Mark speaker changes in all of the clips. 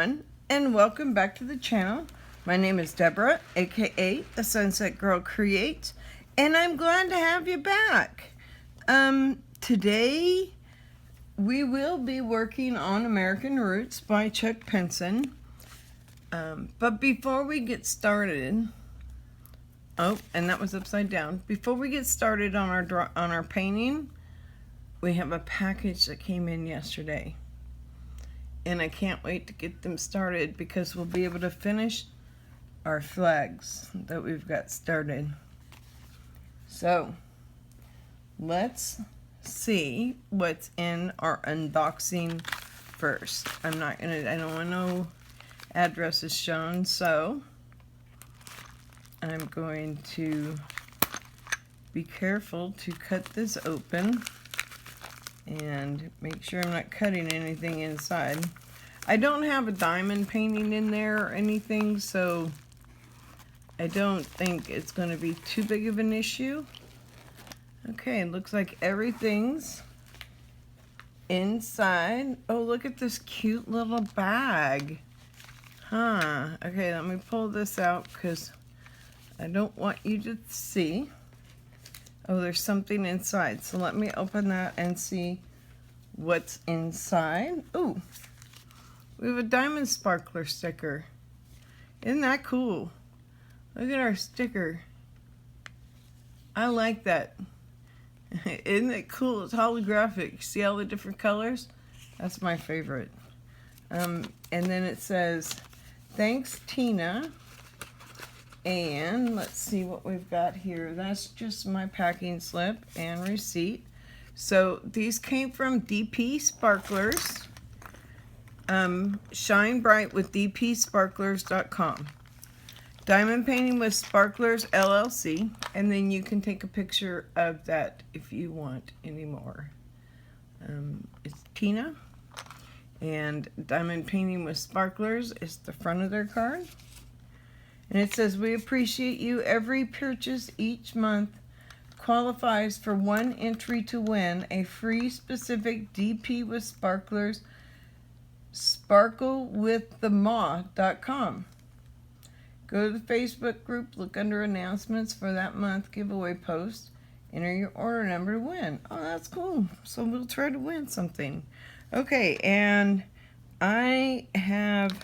Speaker 1: everyone, and welcome back to the channel. My name is Deborah, aka the Sunset Girl Create, and I'm glad to have you back. Today we will be working on American Roots by Chuck Pinson. But before we get started, oh, and that was upside down. Before we get started on our painting, we have a package that came in yesterday. And I can't wait to get them started because we'll be able to finish our flags that we've got started. So let's see what's in our unboxing first. I don't want no addresses shown, so I'm going to be careful to cut this open and make sure I'm not cutting anything inside. I don't have a diamond painting in there or anything, so I don't think it's going to be too big of an issue. Okay, looks like everything's inside. Oh, look at this cute little bag. Huh. Okay, let me pull this out because I don't want you to see. Oh, there's something inside. So let me open that and see what's inside. Ooh, we have a diamond sparkler sticker. Isn't that cool? Look at our sticker. I like that. Isn't it cool? It's holographic. See all the different colors? That's my favorite. And then it says, "Thanks, Tina." And let's see what we've got here. That's just my packing slip and receipt. So these came from DP Sparklers. Shine Bright with dpsparklers.com. Diamond Painting with Sparklers LLC. And then you can take a picture of that if you want any more. It's Tina. And Diamond Painting with Sparklers is the front of their card. And it says, "We appreciate you. Every purchase each month qualifies for 1 entry to win a free specific DP with Sparklers sparklewiththemoth.com. Go to the Facebook group, look under announcements for that month giveaway post, enter your order number to win." Oh, that's cool. So we'll try to win something. Okay, and I have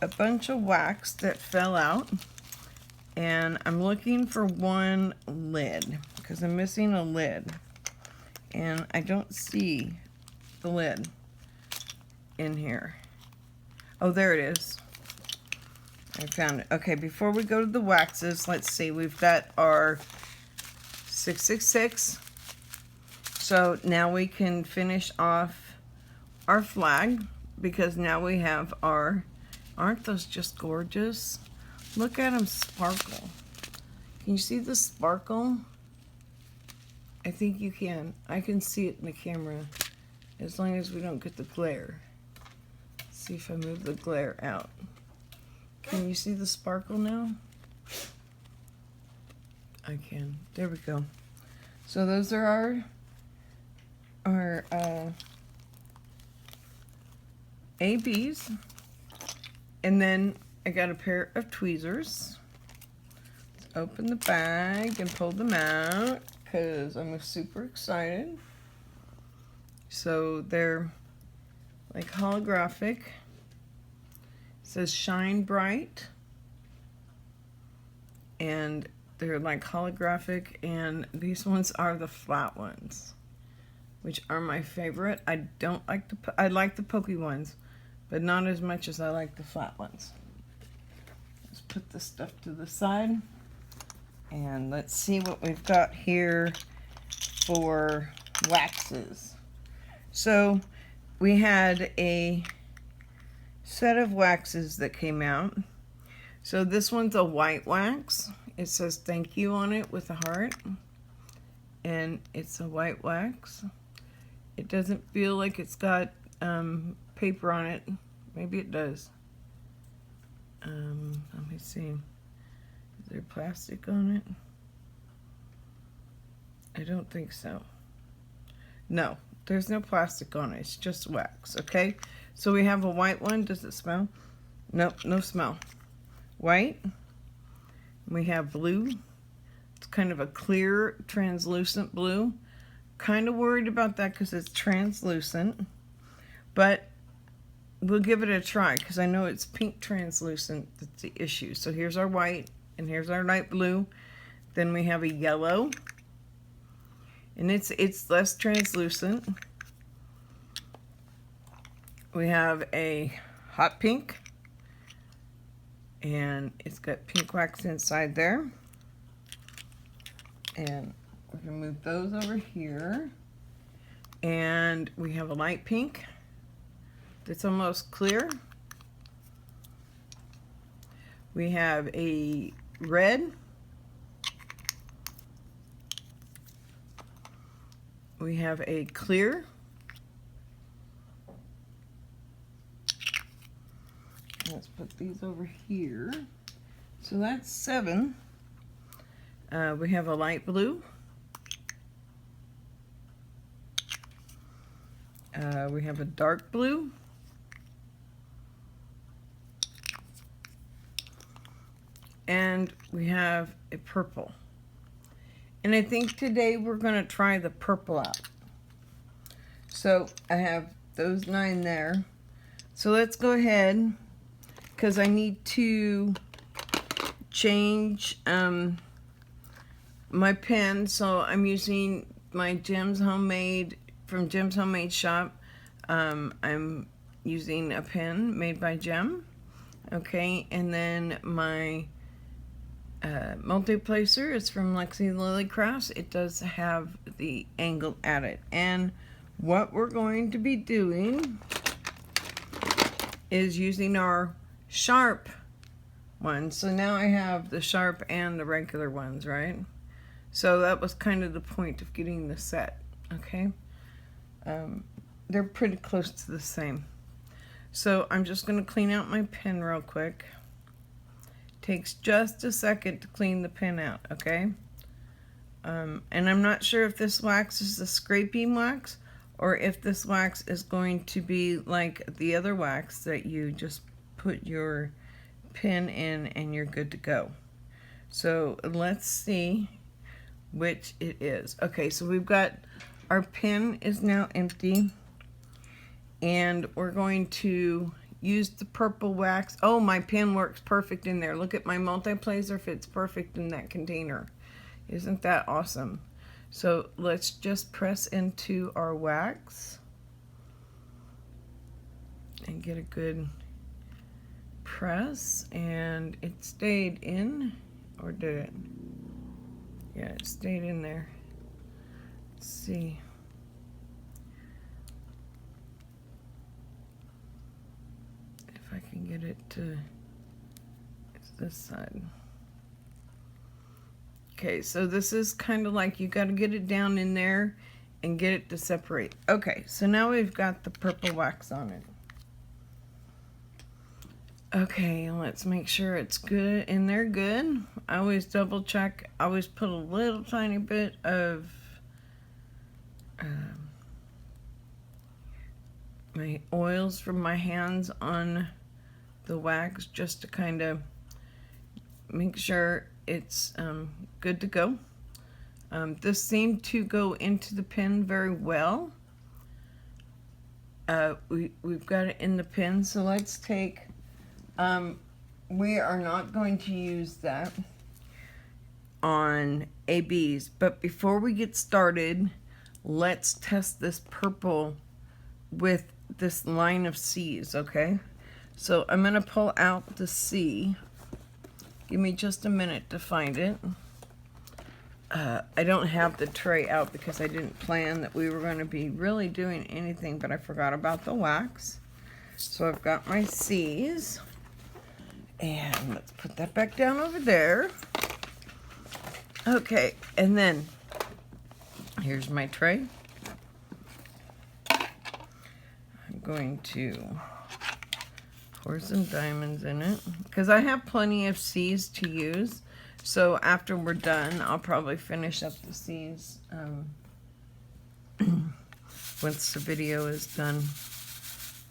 Speaker 1: a bunch of wax that fell out, and I'm looking for one lid because I'm missing a lid, and I don't see the lid in here. Oh, there it is. I found it. Okay, before we go to the waxes, let's see. We've got our 666. So now we can finish off our flag because now we have our... Aren't those just gorgeous? Look at them sparkle. Can you see the sparkle? I think you can. I can see it in the camera as long as we don't get the glare. Let's see if I move the glare out. Can you see the sparkle now? I can. There we go. So those are our ABs. And then I got a pair of tweezers. Let's open the bag and pull them out because I'm super excited. So they're like holographic. It says Shine Bright. And they're like holographic, and these ones are the flat ones, which are my favorite. I like the pokey ones, but not as much as I like the flat ones. Let's put this stuff to the side. And let's see what we've got here for waxes. So we had a set of waxes that came out. So this one's a white wax. It says thank you on it with a heart. And it's a white wax. It doesn't feel like it's got paper on it. Maybe it does. Let me see. Is there plastic on it? I don't think so. No, There's no plastic on it. It's just wax, okay? So we have a white one. Does it smell? Nope, no smell. White. We have blue. It's kind of a clear, translucent blue. Kind of worried about that because it's translucent. But we'll give it a try because I know it's pink translucent that's the issue. So here's our white and here's our light blue. Then we have a yellow. And it's less translucent. We have a hot pink. And it's got pink wax inside there. And we're going to move those over here. And we have a light pink that's almost clear. We have a red. We have a clear. Let's put these over here. So that's 7. We have a light blue. We have a dark blue. And we have a purple. And I think today we're going to try the purple out. So I have those 9 there. So let's go ahead, because I need to change my pen. So I'm using my Jim's Homemade, from Jim's Homemade Shop. I'm using a pen made by Jim. Okay, and then my multi-placer is from Lexi Lily Crafts. It does have the angle added. And what we're going to be doing is using our sharp ones. So now I have the sharp and the regular ones, right? So that was kind of the point of getting the set, okay? They're pretty close to the same. So I'm just going to clean out my pen real quick. Takes just a second to clean the pen out, okay? And I'm not sure if this wax is the scraping wax or if this wax is going to be like the other wax that you just put your pen in and you're good to go. So let's see which it is. Okay, so we've got, our pen is now empty and we're going to use the purple wax. Oh, my pen works perfect in there. Look at my multi-placer, fits perfect in that container. Isn't that awesome? So let's just press into our wax and get a good press. And it stayed in, or did it? Yeah, it stayed in there. Let's see. I can get it to, it's this side. Okay, so this is kind of like you got to get it down in there and get it to separate. Okay, so now we've got the purple wax on it. Okay, let's make sure it's good in there good. I always double check. I always put a little tiny bit of my oils from my hands on the wax just to kind of make sure it's good to go. This seemed to go into the pen very well. We've got it in the pen, so let's take, we are not going to use that on ABs, but before we get started, let's test this purple with this line of C's, okay? So I'm going to pull out the C. Give me just a minute to find it. I don't have the tray out because I didn't plan that we were going to be really doing anything, but I forgot about the wax. So I've got my C's. And let's put that back down over there. Okay, and then here's my tray. I'm going to pour some diamonds in it because I have plenty of C's to use. So after we're done, I'll probably finish up the C's once the video is done.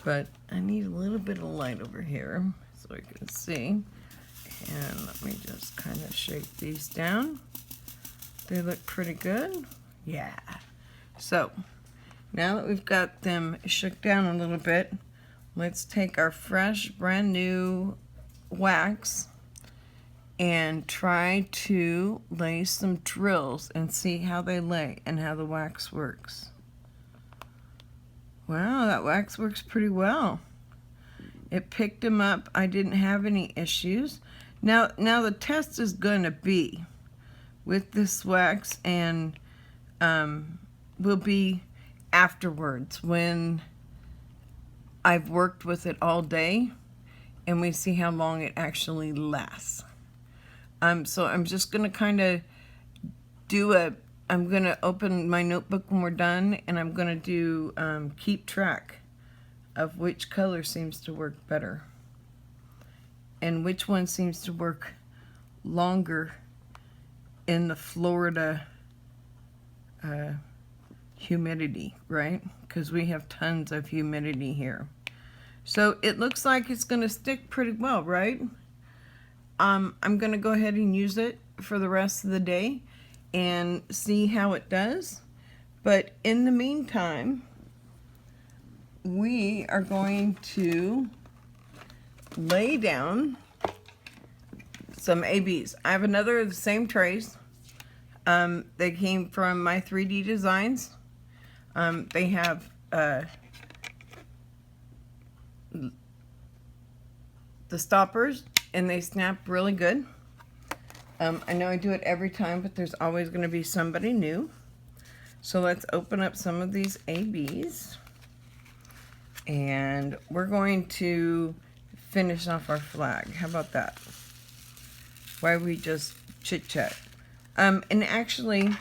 Speaker 1: But I need a little bit of light over here so I can see. And let me just kind of shake these down. They look pretty good. Yeah. So now that we've got them shook down a little bit, let's take our fresh, brand new wax and try to lay some drills and see how they lay and how the wax works. Wow, that wax works pretty well. It picked them up. I didn't have any issues. Now the test is going to be with this wax, and will be afterwards when I've worked with it all day and we see how long it actually lasts. So I'm just going to kind of I'm going to open my notebook when we're done, and I'm going to do keep track of which color seems to work better and which one seems to work longer in the Florida humidity, right? Because we have tons of humidity here. So it looks like it's going to stick pretty well, right? I'm going to go ahead and use it for the rest of the day and see how it does. But in the meantime, we are going to lay down some ABs. I have another of the same trays. They came from my 3D Designs. They have the stoppers, and they snap really good. I know I do it every time, but there's always going to be somebody new. So let's open up some of these ABs, and we're going to finish off our flag. How about that? Why we just chit chat. And actually,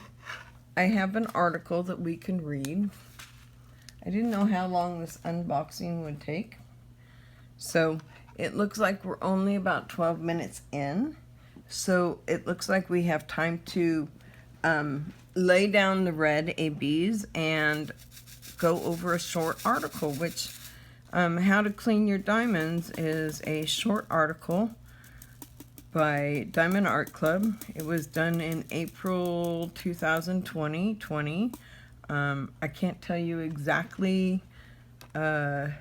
Speaker 1: I have an article that we can read. I didn't know how long this unboxing would take. So it looks like we're only about 12 minutes in. So it looks like we have time to lay down the red ABs and go over a short article, which How to Clean Your Diamonds is a short article by Diamond Art Club. It was done in April 2020. I can't tell you exactly the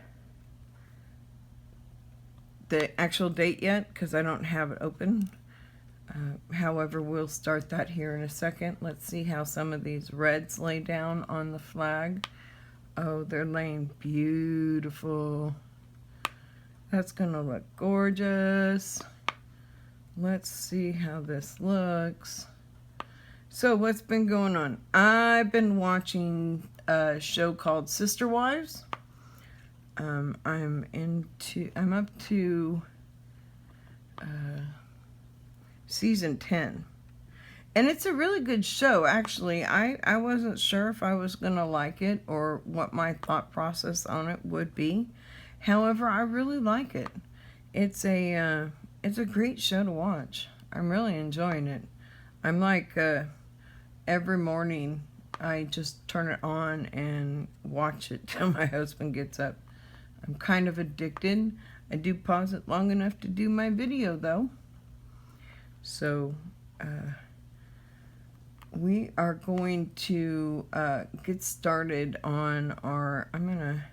Speaker 1: actual date yet because I don't have it open. However, we'll start that here in a second. Let's see how some of these reds lay down on the flag. Oh, they're laying beautiful. That's gonna look gorgeous. Let's see how this looks. So what's been going on? I've been watching a show called Sister Wives. I'm up to season 10. And it's a really good show, actually. I wasn't sure if I was going to like it or what my thought process on it would be. However, I really like it. It's a great show to watch. I'm really enjoying it. I'm like, every morning I just turn it on and watch it till my husband gets up. I'm kind of addicted. I do pause it long enough to do my video, though. So, we are going to get started on our, I'm going to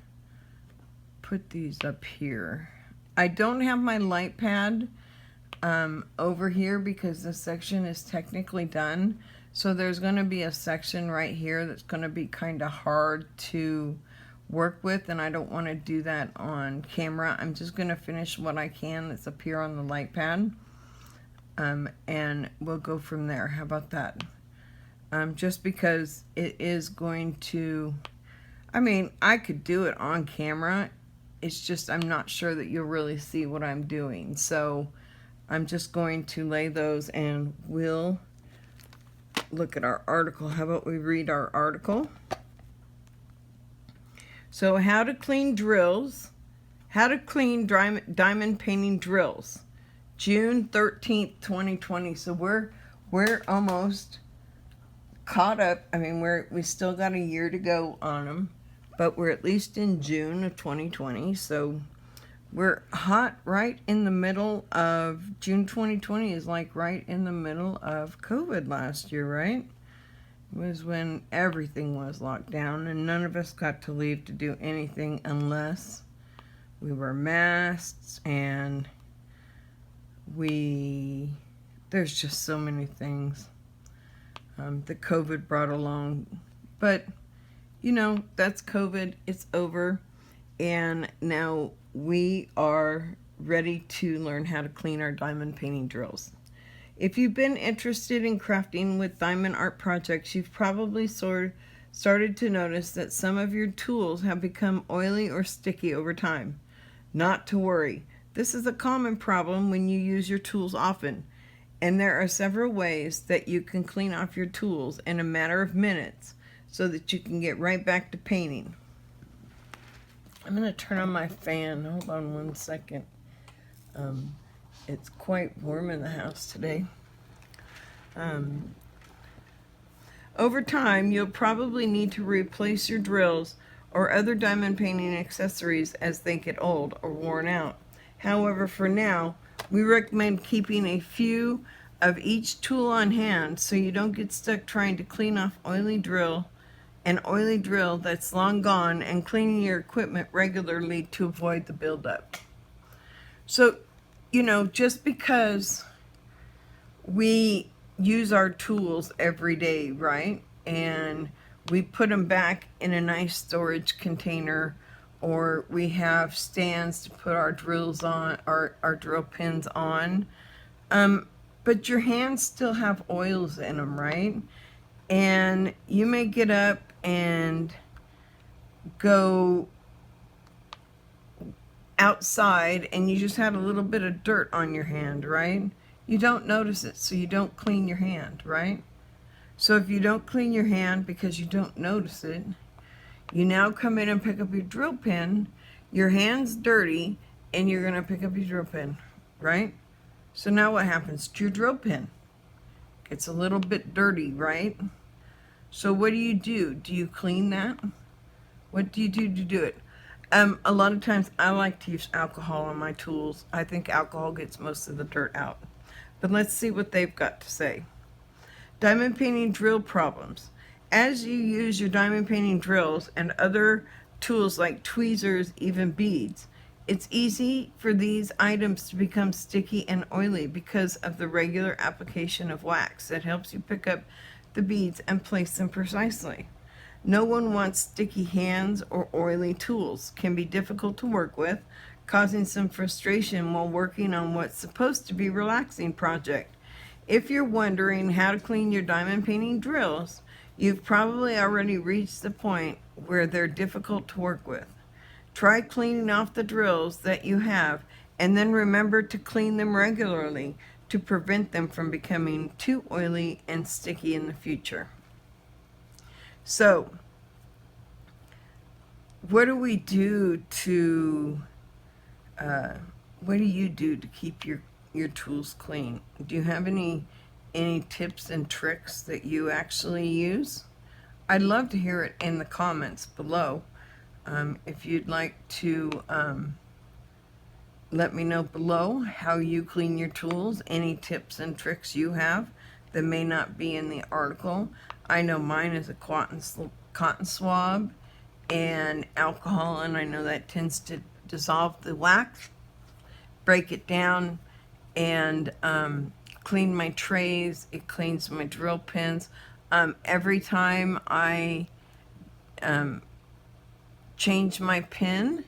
Speaker 1: put these up here. I don't have my light pad over here because this section is technically done. So there's going to be a section right here that's going to be kind of hard to work with, and I don't want to do that on camera. I'm just going to finish what I can that's up here on the light pad. And we'll go from there. How about that? Just because it is going to, I mean, I could do it on camera. It's just I'm not sure that you'll really see what I'm doing. So I'm just going to lay those and we'll look at our article. How about we read our article? So how to clean drills, how to clean diamond painting drills. June 13th, 2020. So we're almost caught up. I mean, we still got a year to go on them, but we're at least in June of 2020, so we're hot right in the middle of June 2020 is like right in the middle of COVID last year, right? It was when everything was locked down and none of us got to leave to do anything unless we were masked, and there's just so many things that COVID brought along. But, you know, that's COVID. It's over. And now we are ready to learn how to clean our diamond painting drills. If you've been interested in crafting with diamond art projects, you've probably started to notice that some of your tools have become oily or sticky over time. Not to worry. This is a common problem when you use your tools often, and there are several ways that you can clean off your tools in a matter of minutes so that you can get right back to painting. I'm going to turn on my fan. Hold on one second. It's quite warm in the house today. Over time, you'll probably need to replace your drills or other diamond painting accessories as they get old or worn out. However, for now, we recommend keeping a few of each tool on hand so you don't get stuck trying to clean off an oily drill that's long gone, and cleaning your equipment regularly to avoid the buildup. So, you know, just because we use our tools every day, right? And we put them back in a nice storage container, or we have stands to put our drills on, our drill pins on. But your hands still have oils in them, right? And you may get up and go outside and you just had a little bit of dirt on your hand, right? You don't notice it, so you don't clean your hand, right? So if you don't clean your hand because you don't notice it, you now come in and pick up your drill pin, your hand's dirty, and you're gonna pick up your drill pin, right? So now what happens to your drill pin? It's a little bit dirty, right? So what do? Do you clean that? What do you do to do it? A lot of times I like to use alcohol on my tools. I think alcohol gets most of the dirt out. But let's see what they've got to say. Diamond painting drill problems. As you use your diamond painting drills and other tools like tweezers, even beads, it's easy for these items to become sticky and oily because of the regular application of wax that helps you pick up the beads and place them precisely. No one wants sticky hands or oily tools. Can be difficult to work with, causing some frustration while working on what's supposed to be a relaxing project. If you're wondering how to clean your diamond painting drills, you've probably already reached the point where they're difficult to work with. Try cleaning off the drills that you have, and then remember to clean them regularly to prevent them from becoming too oily and sticky in the future. So, what do we do to, what do you do to keep your tools clean? Do you have any tips and tricks that you actually use? I'd love to hear it in the comments below. If you'd like to let me know below how you clean your tools, any tips and tricks you have that may not be in the article. I know mine is a cotton swab and alcohol, and I know that tends to dissolve the wax, break it down, and clean my trays. It cleans my drill pins. Every time I change my pin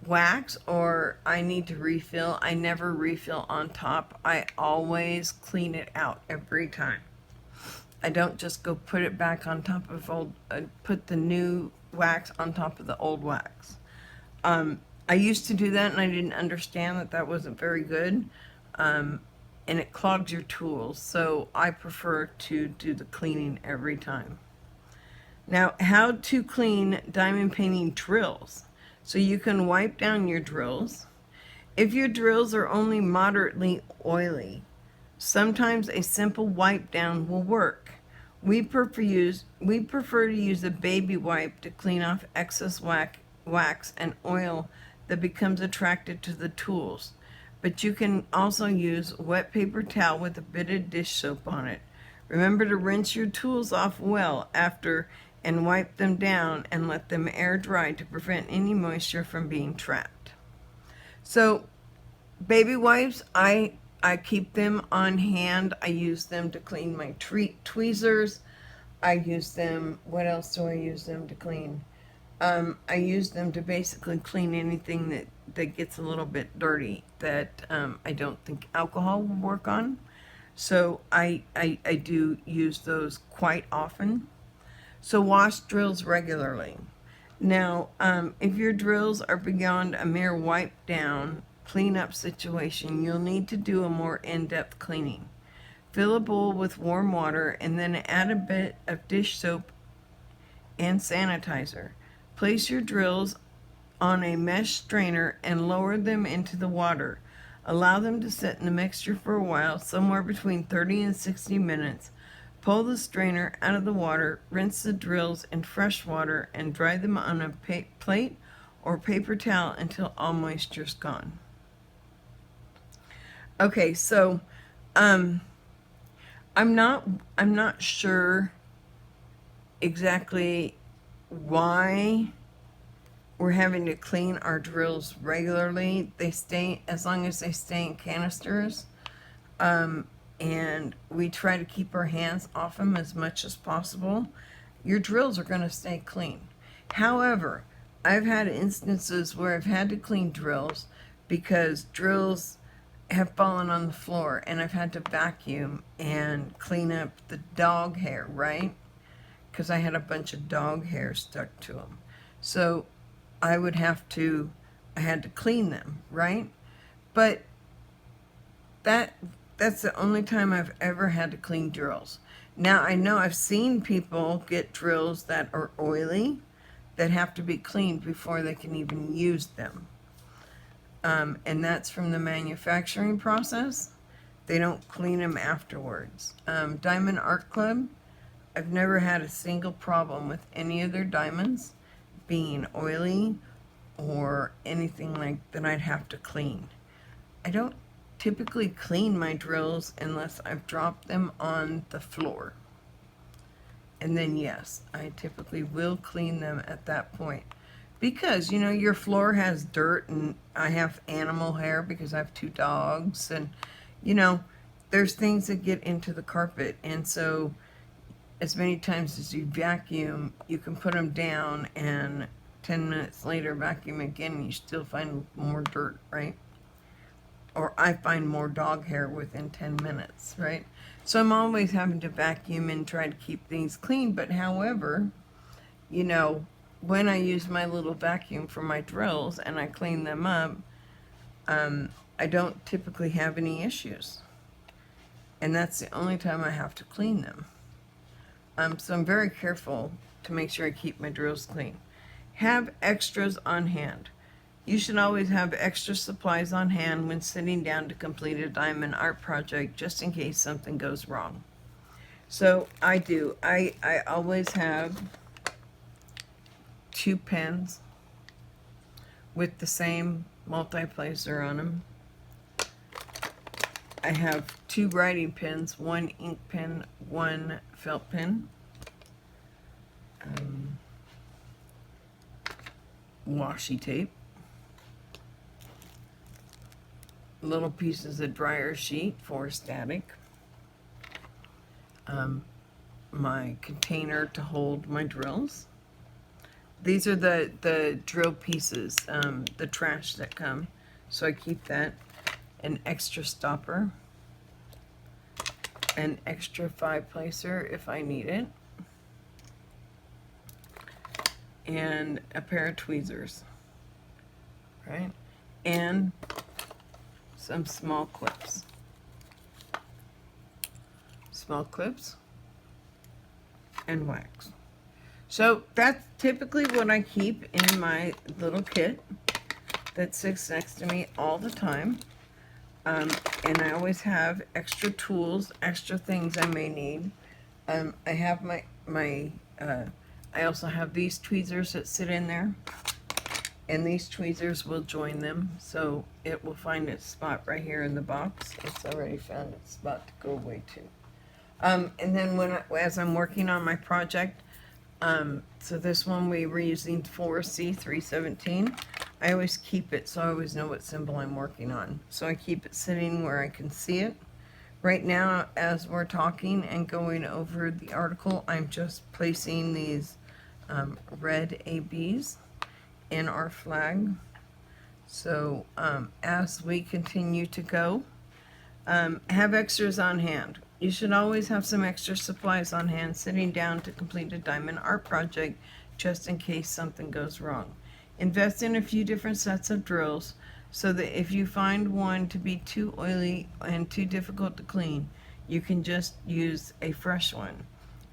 Speaker 1: wax or I need to refill, I never refill on top. I always clean it out every time. I don't just go put it back on top of put the new wax on top of the old wax. I used to do that and I didn't understand that that wasn't very good, and it clogs your tools, so I prefer to do the cleaning every time. Now, how to clean diamond painting drills. So you can wipe down your drills. If your drills are only moderately oily, sometimes a simple wipe down will work. We prefer to use a baby wipe to clean off excess wax and oil that becomes attracted to the tools. But you can also use wet paper towel with a bit of dish soap on it. Remember to rinse your tools off well after and wipe them down and let them air dry to prevent any moisture from being trapped. So baby wipes, I keep them on hand. I use them to clean my tweezers. I use them, what else do I use them to clean? I use them to basically clean anything that gets a little bit dirty that I don't think alcohol will work on. So I do use those quite often. So wash drills regularly. Now, if your drills are beyond a mere wipe down cleanup situation, you'll need to do a more in-depth cleaning. Fill a bowl with warm water and then add a bit of dish soap and sanitizer. Place your drills on a mesh strainer and lower them into the water. Allow them to sit in the mixture for a while, somewhere between 30 and 60 minutes. Pull the strainer out of the water, rinse the drills in fresh water, and dry them on a plate or paper towel until all moisture is gone. Okay, so I'm not sure exactly why we're having to clean our drills regularly. They stay, as long as they stay in canisters, and we try to keep our hands off them as much as possible. Your drills are going to stay clean. However, I've had instances where I've had to clean drills because drills have fallen on the floor and I've had to vacuum and clean up the dog hair, right? Because I had a bunch of dog hair stuck to them. So I had to clean them, right? But that's the only time I've ever had to clean drills. Now, I know I've seen people get drills that are oily that have to be cleaned before they can even use them. And that's from the manufacturing process. They don't clean them afterwards. Diamond Art Club, I've never had a single problem with any of their diamonds being oily or anything like that I'd have to clean. I don't typically clean my drills unless I've dropped them on the floor. And then yes, I typically will clean them at that point. Because, you know, your floor has dirt and I have animal hair because I have 2 dogs. And, you know, there's things that get into the carpet. And so as many times as you vacuum, you can put them down and 10 minutes later vacuum again and you still find more dirt, right? Or I find more dog hair within 10 minutes, right? So I'm always having to vacuum and try to keep things clean. But however, you know, when I use my little vacuum for my drills and I clean them up, I don't typically have any issues. And that's the only time I have to clean them. So I'm very careful to make sure I keep my drills clean. Have extras on hand. You should always have extra supplies on hand when sitting down to complete a diamond art project, just in case something goes wrong. So I do. I always have 2 pens with the same multi-placer on them. I have 2 writing pens, 1 ink pen, 1 felt pen. Washi tape. Little pieces of dryer sheet for static. My container to hold my drills. These are the drill pieces, the trash that come. So I keep that. An extra stopper. An extra 5-placer if I need it. And a pair of tweezers. Right? And some small clips. Small clips and wax. So that's typically what I keep in my little kit that sits next to me all the time. And I always have extra tools, extra things I may need. I have I also have these tweezers that sit in there, and these tweezers will join them, so it will find its spot right here in the box. It's already found its spot to go away to. And then as I'm working on my project, so this one we were using 4C317. I always keep it so I always know what symbol I'm working on. So I keep it sitting where I can see it. Right now, as we're talking and going over the article, I'm just placing these red ABs in our flag. So as we continue to go, have extras on hand. You should always have some extra supplies on hand sitting down to complete a diamond art project just in case something goes wrong. Invest in a few different sets of drills so that if you find one to be too oily and too difficult to clean, you can just use a fresh one.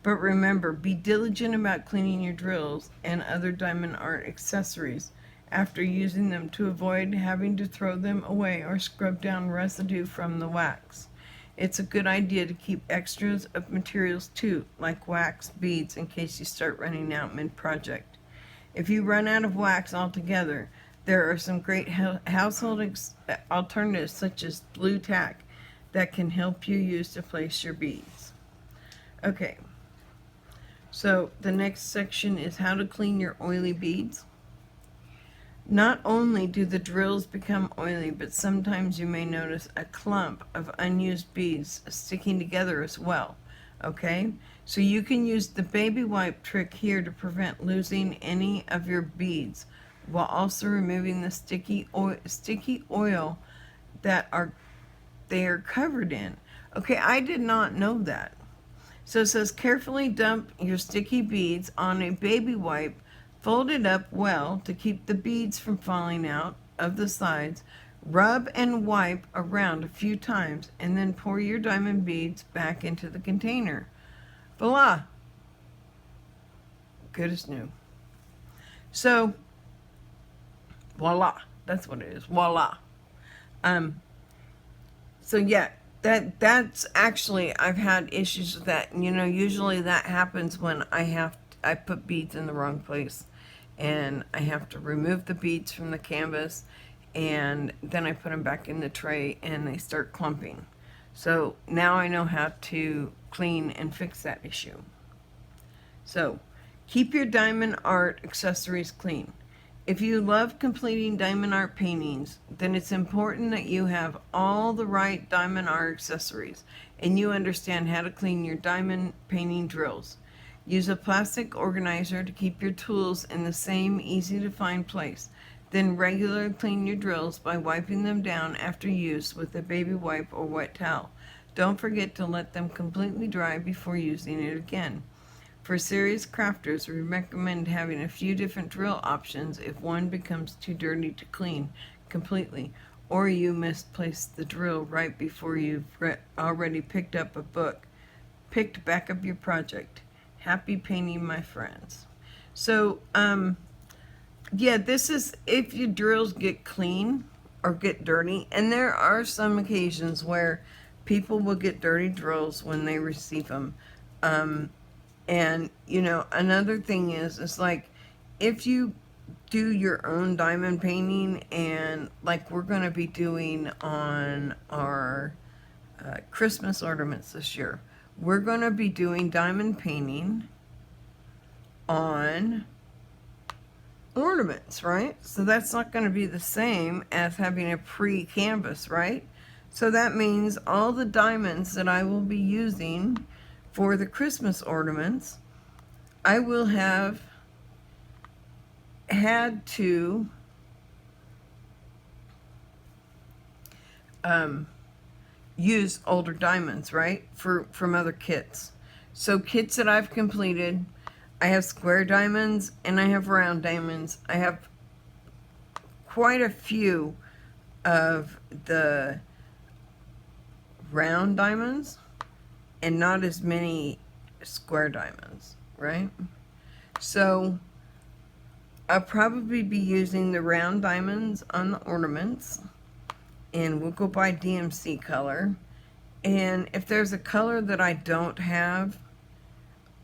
Speaker 1: But remember, be diligent about cleaning your drills and other diamond art accessories after using them to avoid having to throw them away or scrub down residue from the wax. It's a good idea to keep extras of materials too, like wax, beads, in case you start running out mid-project. If you run out of wax altogether, there are some great household alternatives such as blue tack that can help you use to place your beads. Okay, so the next section is how to clean your oily beads. Not only do the drills become oily, but sometimes you may notice a clump of unused beads sticking together as well. Okay, so you can use the baby wipe trick here to prevent losing any of your beads while also removing the sticky oil that they are covered in. Okay, I did not know that. So it says carefully dump your sticky beads on a baby wipe. Fold it up well to keep the beads from falling out of the sides. Rub and wipe around a few times and then pour your diamond beads back into the container. Voila! Good as new. So, voila. That's what it is. Voila. So yeah, that's actually, I've had issues with that. You know, usually that happens when I put beads in the wrong place and I have to remove the beads from the canvas and then I put them back in the tray and they start clumping. So now I know how to clean and fix that issue. So keep your diamond art accessories clean. If you love completing diamond art paintings, then it's important that you have all the right diamond art accessories and you understand how to clean your diamond painting drills. Use a plastic organizer to keep your tools in the same easy to find place. Then regularly clean your drills by wiping them down after use with a baby wipe or wet towel. Don't forget to let them completely dry before using it again. For serious crafters, we recommend having a few different drill options if one becomes too dirty to clean completely, or you misplaced the drill right before you've already picked back up your project. Happy painting, my friends. So, yeah, this is if your drills get clean or get dirty, and there are some occasions where people will get dirty drills when they receive them. And, you know, another thing is like, if you do your own diamond painting, and like we're going to be doing on our Christmas ornaments this year, we're going to be doing diamond painting on ornaments, right? So that's not going to be the same as having a pre-canvas, right? So that means all the diamonds that I will be using for the Christmas ornaments, I will have had to use older diamonds, right? From other kits. So kits that I've completed, I have square diamonds and I have round diamonds. I have quite a few of the round diamonds and not as many square diamonds, right? So I'll probably be using the round diamonds on the ornaments, and we'll go by DMC color. And if there's a color that I don't have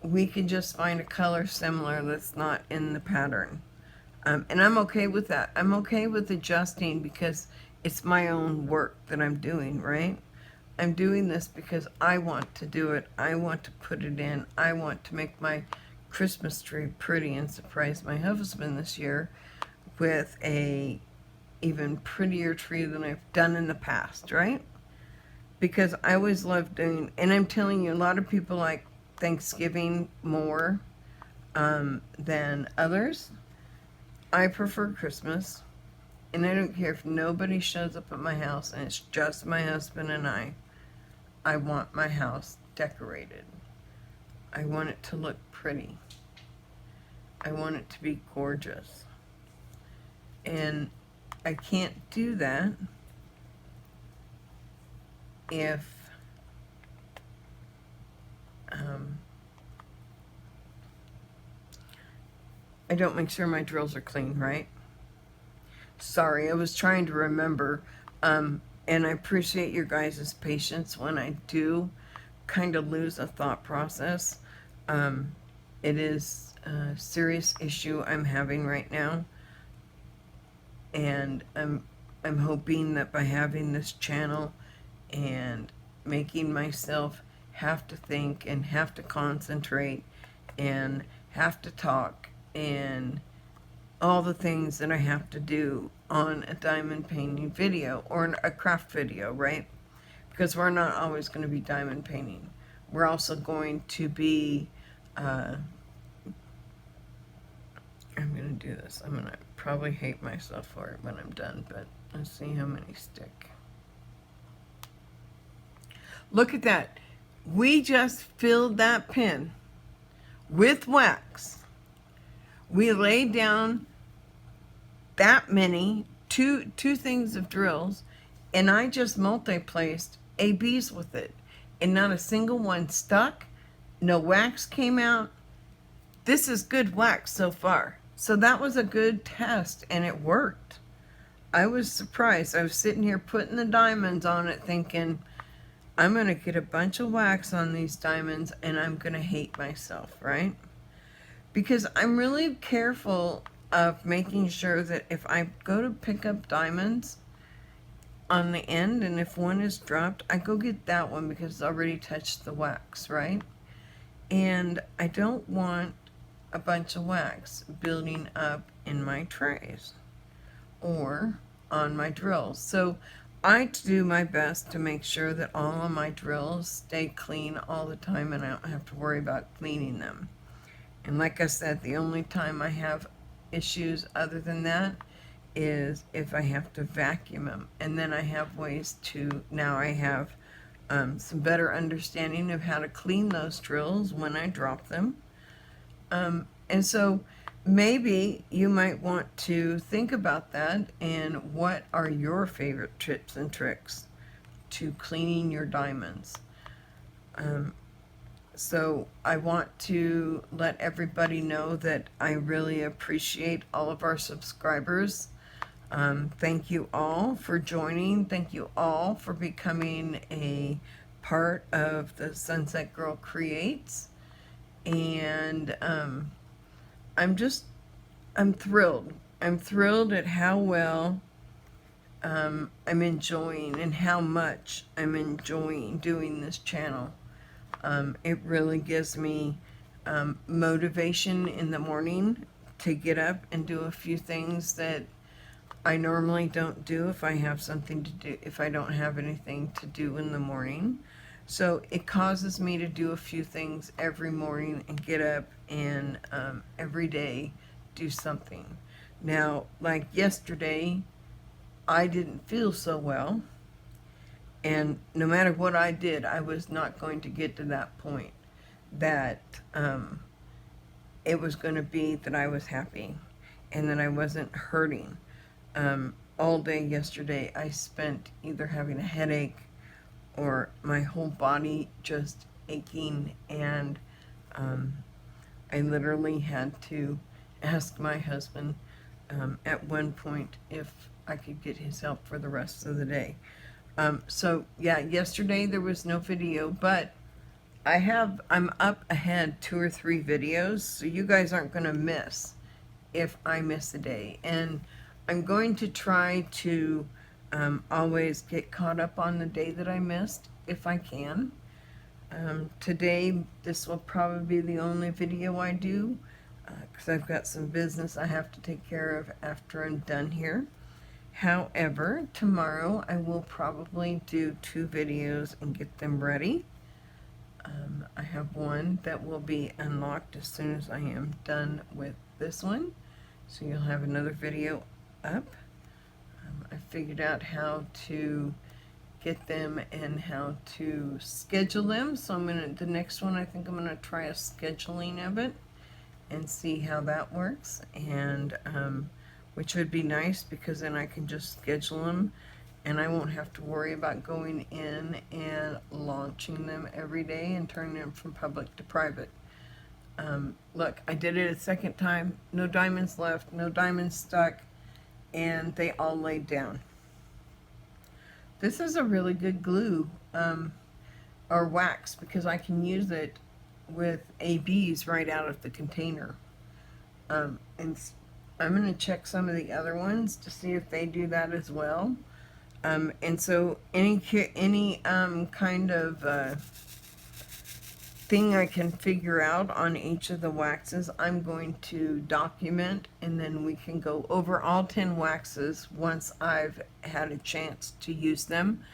Speaker 1: we can just find a color similar that's not in the pattern. And I'm okay with that. I'm okay with adjusting because it's my own work that I'm doing, right? I'm doing this because I want to do it. I want to put it in. I want to make my Christmas tree pretty and surprise my husband this year with a even prettier tree than I've done in the past, right? Because I always love doing, and I'm telling you, a lot of people like Thanksgiving more than others. I prefer Christmas, and I don't care if nobody shows up at my house and it's just my husband and I. I want my house decorated. I want it to look pretty. I want it to be gorgeous. And I can't do that if I don't make sure my drills are clean, right? Sorry, I was trying to remember, and I appreciate your guys' patience when I do kind of lose a thought process. It is a serious issue I'm having right now, and I'm hoping that by having this channel and making myself have to think and have to concentrate and have to talk and all the things that I have to do on a diamond painting video or a craft video, right? Because we're not always going to be diamond painting. We're also going to be, I'm going to do this. I'm going to probably hate myself for it when I'm done, but let's see how many stick. Look at that. We just filled that pin with wax. We laid down that many, two things of drills, and I just multi-placed ABs with it. And not a single one stuck. No wax came out. This is good wax so far. So that was a good test, and it worked. I was surprised. I was sitting here putting the diamonds on it thinking, I'm going to get a bunch of wax on these diamonds and I'm going to hate myself, right? Because I'm really careful of making sure that if I go to pick up diamonds on the end and if one is dropped, I go get that one because it's already touched the wax, right? And I don't want a bunch of wax building up in my trays or on my drills. So I do my best to make sure that all of my drills stay clean all the time and I don't have to worry about cleaning them. And like I said, the only time I have issues other than that is if I have to vacuum them. And then I have ways to, now I have some better understanding of how to clean those drills when I drop them. And so maybe you might want to think about that and what are your favorite tips and tricks to cleaning your diamonds. So I want to let everybody know that I really appreciate all of our subscribers. Thank you all for joining. Thank you all for becoming a part of the Sunset Girl Creates. And I'm thrilled. I'm thrilled at how well I'm enjoying and how much I'm enjoying doing this channel. It really gives me motivation in the morning to get up and do a few things that I normally don't do if I have something to do, if I don't have anything to do in the morning. So it causes me to do a few things every morning and get up and every day do something. Now, like yesterday, I didn't feel so well. And no matter what I did, I was not going to get to that point that it was going to be that I was happy and that I wasn't hurting. All day yesterday, I spent either having a headache or my whole body just aching, and I literally had to ask my husband at one point if I could get his help for the rest of the day. So yeah, yesterday there was no video, but I'm up ahead 2 or 3 videos, so you guys aren't going to miss if I miss a day. And I'm going to try to always get caught up on the day that I missed if I can. Today, this will probably be the only video I do because I've got some business I have to take care of after I'm done here. However, tomorrow I will probably do 2 videos and get them ready. I have one that will be unlocked as soon as I am done with this one. So you'll have another video up. I figured out how to get them and how to schedule them. So the next one I think I'm gonna try a scheduling of it and see how that works. And which would be nice because then I can just schedule them and I won't have to worry about going in and launching them every day and turning them from public to private. Look, I did it a second time, no diamonds left, no diamonds stuck, and they all laid down. This is a really good glue, or wax, because I can use it with ABs right out of the container. And I'm going to check some of the other ones to see if they do that as well. And so any kind of thing I can figure out on each of the waxes, I'm going to document, and then we can go over all 10 waxes once I've had a chance to use them.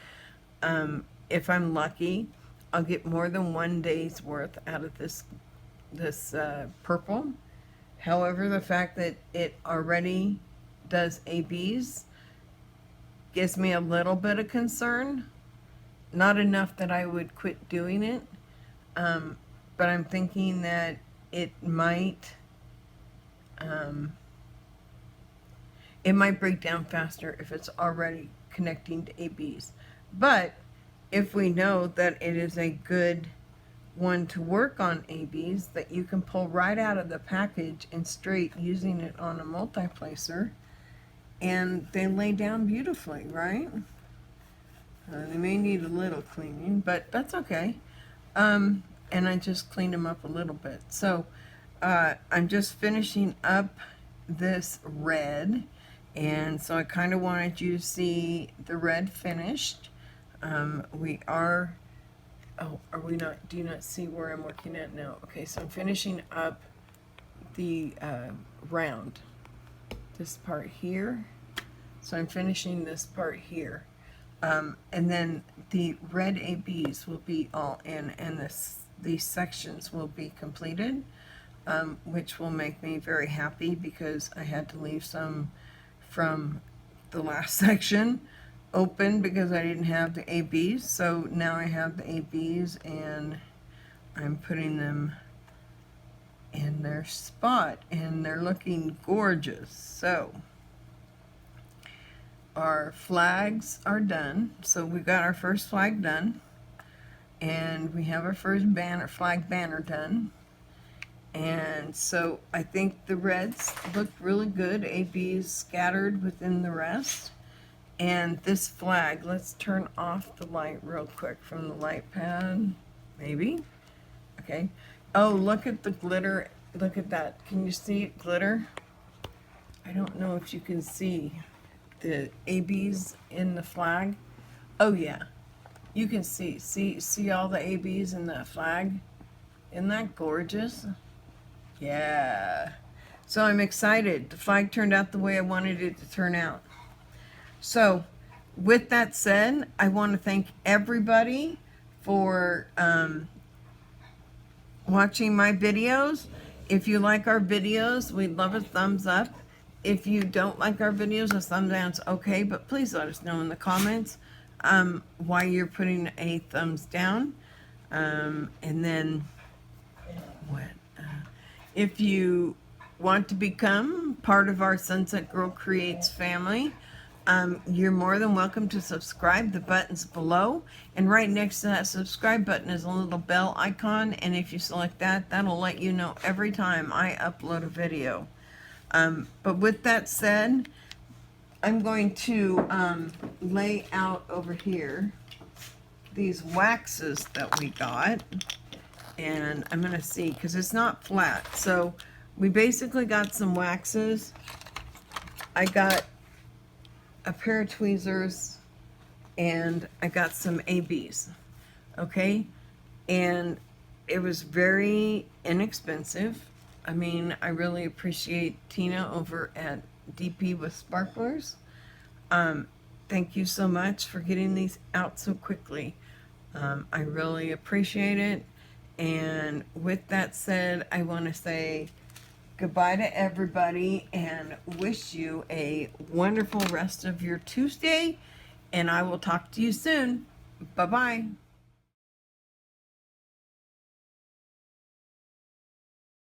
Speaker 1: If I'm lucky, I'll get more than 1 day's worth out of this purple. However, the fact that it already does ABs gives me a little bit of concern. Not enough that I would quit doing it, but I'm thinking that it might break down faster if it's already connecting to ABs. But if we know that it is a good one to work on ABs that you can pull right out of the package and straight using it on a multiplacer, and they lay down beautifully, right? They may need a little cleaning, but that's okay. And I just cleaned them up a little bit. So I'm just finishing up this red, and so I kind of wanted you to see the red finished. We are, are we not, do you not see where I'm working at now? Okay, so I'm finishing up the round. This part here. So I'm finishing this part here. And then the red ABs will be all in, and these sections will be completed, which will make me very happy because I had to leave some from the last section open because I didn't have the ABs. So now I have the ABs and I'm putting them in their spot and they're looking gorgeous. So our flags are done. So we got our first flag done, and we have our first flag banner done. And so I think the reds look really good. ABs scattered within the rest. And this flag, let's turn off the light real quick from the light pad, maybe. Okay. Oh, look at the glitter. Look at that. Can you see it glitter? I don't know if you can see the ABs in the flag. Oh yeah, you can see all the ABs in the flag. Isn't that gorgeous? Yeah. So I'm excited. The flag turned out the way I wanted it to turn out. So with that said, I want to thank everybody for watching my videos. If you like our videos, we'd love a thumbs up. If you don't like our videos, a thumbs down's okay, but please let us know in the comments why you're putting a thumbs down. And then if you want to become part of our Sunset Girl Creates family, you're more than welcome to subscribe. The button's below, and right next to that subscribe button is a little bell icon, and if you select that, that'll let you know every time I upload a video. But with that said, I'm going to lay out over here these waxes that we got, and I'm gonna see, because it's not flat. So we basically got some waxes. I got a pair of tweezers, and I got some ABs, okay? And it was very inexpensive. I mean, I really appreciate Tina over at DP with Sparklers. Thank you so much for getting these out so quickly. I really appreciate it. And with that said, I want to say goodbye to everybody and wish you a wonderful rest of your Tuesday. And I will talk to you soon. Bye-bye.